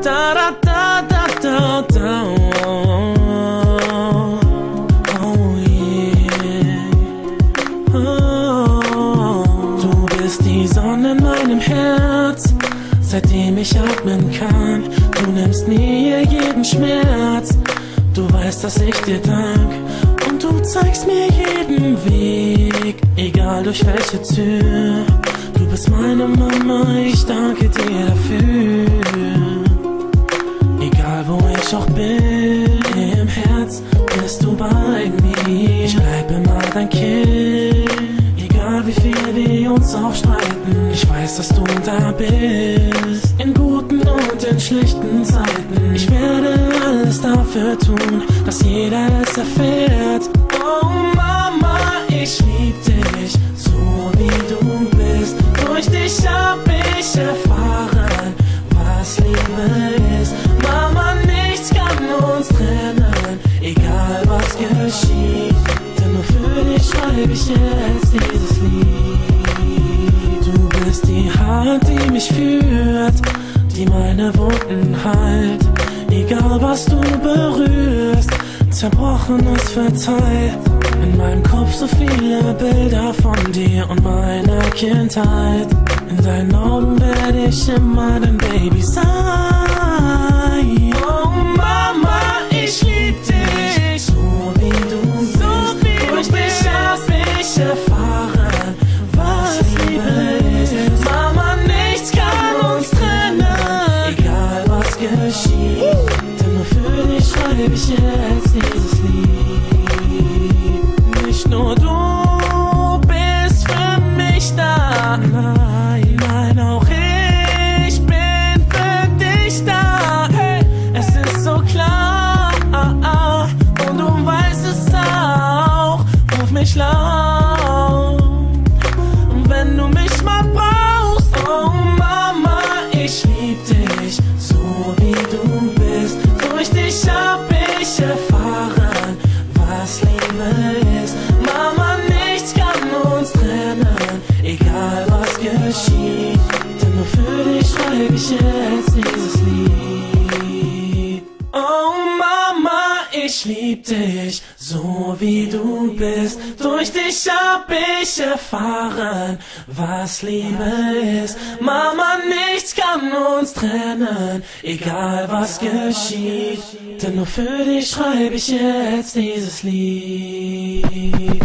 Da da da da da da. Oh yeah. Oh. Du bist die Sonne in meinem Herz, seitdem ich atmen kann. Du nimmst mir jeden Schmerz. Du weißt, dass ich dir dank. Und du zeigst mir jeden Weg, egal durch welche Tür. Du bist meine Mama, ich danke dir dafür. Egal wo ich auch bin, im Herz bist du bei mir. Ich bleib immer dein Kind, egal wie viel wir uns auch streiten. Ich weiß, dass du da bist, in guten und in schlechten Zeiten. Ich werde alles dafür tun, dass jeder es erfährt. Oh Mama, ich lieb dich, so wie du bist. Durch dich hab ich erfahren, was Liebe ist. Mama, nichts kann uns trennen, egal was geschieht. Denn nur für dich schreibe ich jetzt dieses Lied. Du bist die Hand, die mich führt, die meine Wunden heilt. Egal was du berührst, Zerbrochenes verzeiht. In meinem Kopf so viele Bilder von dir und meiner Kindheit. In deinen Augen werde ich immer dein Baby sein. Oh Mama, ich lieb dich, so wie du bist. Durch dich hab ich erfahren, was Liebe ist. Mama, nichts kann uns trennen, egal was geschieht. Denn nur für dich schreibe ich jetzt dieses Lied. Nicht nur du bist für mich da, nein, nein, auch ich bin für dich da. Hey, es ist so klar, und du weißt es auch. Ruf mich laut, wenn du mich mal brauchst. Oh Mama, ich lieb dich, so wie du bist. Durch dich hab ich erfahren, was Liebe ist. Mama, nichts kann uns trennen, egal was geschieht. Denn nur für dich schreibe ich jetzt dieses Lied. Oh Mama, ich lieb dich, so wie du bist. Durch dich hab ich erfahren, was Liebe ist. Mama, nichts kann uns trennen, egal was geschieht. Denn nur für dich schreibe ich jetzt dieses Lied.